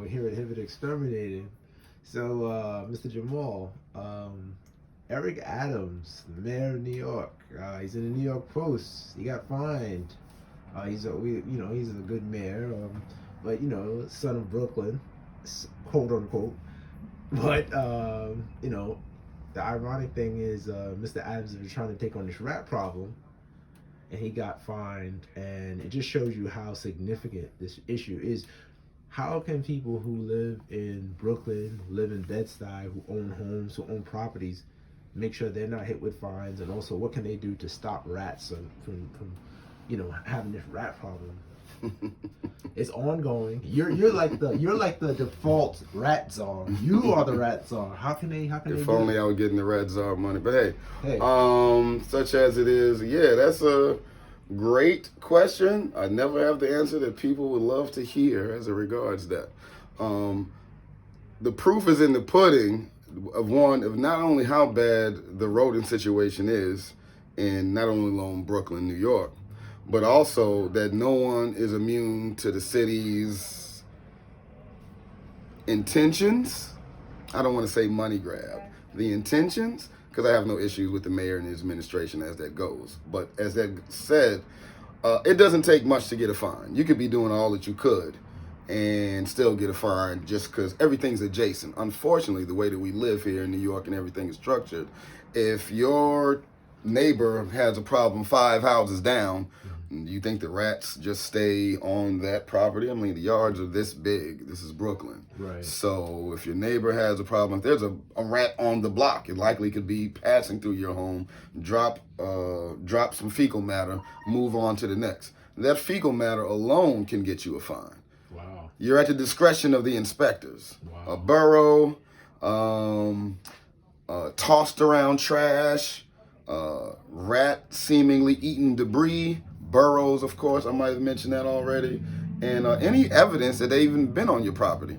we're here at Hibbert Exterminating. So, Mr. Jamal, Eric Adams, the mayor of New York, he's in the New York Post. He got fined. He's a good mayor, but son of Brooklyn, quote unquote. But the ironic thing is, Mr. Adams was trying to take on this rat problem, and he got fined, and it just shows you how significant this issue is. How can people who live in Brooklyn, live in Bed-Stuy, who own homes, who own properties, make sure they're not hit with fines? And also, what can they do to stop rats from having this rat problem? It's ongoing. You're like the default rat czar. You are the rat czar. How can they? If only I were getting the rat czar money. But hey, such as it is, yeah, that's a great question. I never have the answer that people would love to hear as it regards that. The proof is in the pudding of not only how bad the rodent situation is in not only alone Brooklyn, New York, but also that no one is immune to the city's intentions. I don't want to say money grab. The intentions, because I have no issues with the mayor and his administration as that goes. But as that said, it doesn't take much to get a fine. You could be doing all that you could and still get a fine just because everything's adjacent. Unfortunately, the way that we live here in New York and everything is structured, if your neighbor has a problem 5 houses down, you think the rats just stay on that property? I mean, the yards are this big. This is Brooklyn. Right. So if your neighbor has a problem, if there's a rat on the block, it likely could be passing through your home, drop some fecal matter, move on to the next. That fecal matter alone can get you a fine. Wow. You're at the discretion of the inspectors. Wow. A burrow, tossed around trash, rat seemingly eating debris, burrows, of course, I might have mentioned that already, and any evidence that they even been on your property.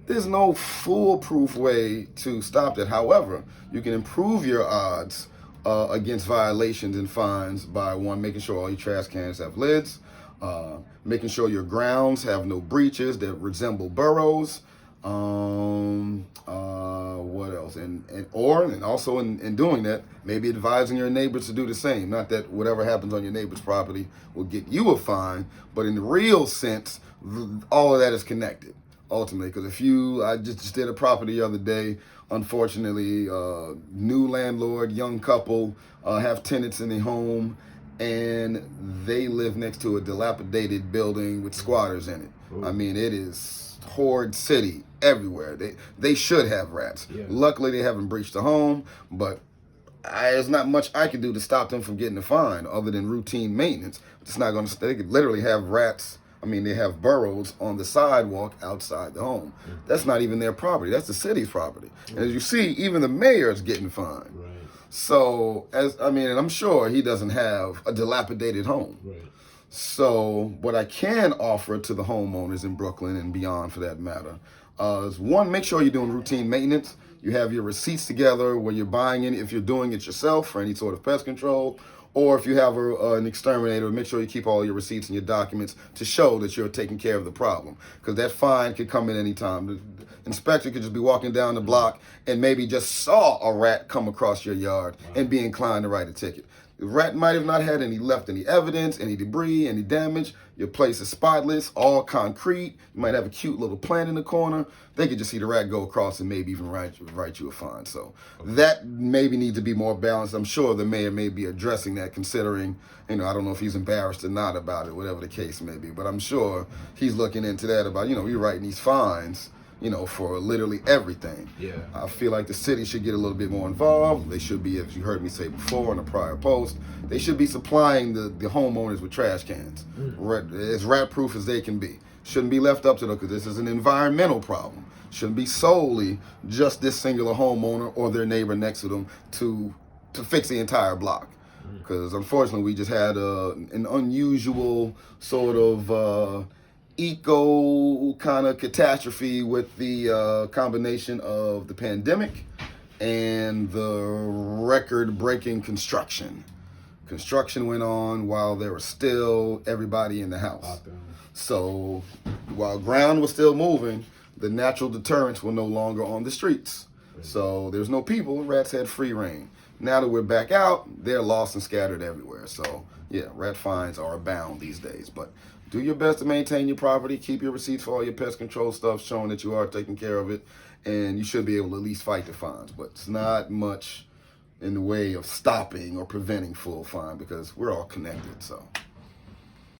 There's no foolproof way to stop that. However, you can improve your odds against violations and fines by making sure all your trash cans have lids, making sure your grounds have no breaches that resemble burrows. What else? And also in doing that, maybe advising your neighbors to do the same. Not that whatever happens on your neighbor's property will get you a fine, but in the real sense, all of that is connected ultimately. Because I just did a property the other day. Unfortunately, new landlord, young couple, have tenants in the home, and they live next to a dilapidated building with squatters in it. Ooh. I mean, it is horde city everywhere. They should have rats. Yeah. Luckily, they haven't breached the home, but there's not much I can do to stop them from getting a fine other than routine maintenance. It's not going to. They could literally have rats. I mean, they have burrows on the sidewalk outside the home. Mm-hmm. That's not even their property. That's the city's property. Mm-hmm. And as you see, even the mayor is getting fined. Right. So, and I'm sure he doesn't have a dilapidated home. Right. So what I can offer to the homeowners in Brooklyn and beyond for that matter is one, make sure you're doing routine maintenance. You have your receipts together where you're buying it, if you're doing it yourself for any sort of pest control, or if you have an exterminator, make sure you keep all your receipts and your documents to show that you're taking care of the problem. Because that fine could come in any time. The inspector could just be walking down the block and maybe just saw a rat come across your yard and be inclined to write a ticket. The rat might have not had left any evidence, any debris, any damage. Your place is spotless, all concrete. You might have a cute little plant in the corner. They could just see the rat go across and maybe even write you a fine. So that maybe needs to be more balanced. I'm sure the mayor may be addressing that, considering, I don't know if he's embarrassed or not about it, whatever the case may be. But I'm sure he's looking into that about, you're writing these fines, for literally everything. Yeah. I feel like the city should get a little bit more involved. They should be, as you heard me say before in a prior post, they should be supplying the homeowners with trash cans, as rat-proof as they can be. Shouldn't be left up to them, because this is an environmental problem. Shouldn't be solely just this singular homeowner or their neighbor next to them to fix the entire block. Because unfortunately, we just had an unusual sort of eco kind of catastrophe with the combination of the pandemic and the record-breaking construction. Construction went on while there was still everybody in the house. So while ground was still moving, the natural deterrents were no longer on the streets. So there's no people, rats had free reign. Now that we're back out, they're lost and scattered everywhere. So yeah, rat fines are abound these days. But do your best to maintain your property. Keep your receipts for all your pest control stuff, showing that you are taking care of it. And you should be able to at least fight the fines. But it's not much in the way of stopping or preventing full fine because we're all connected. So.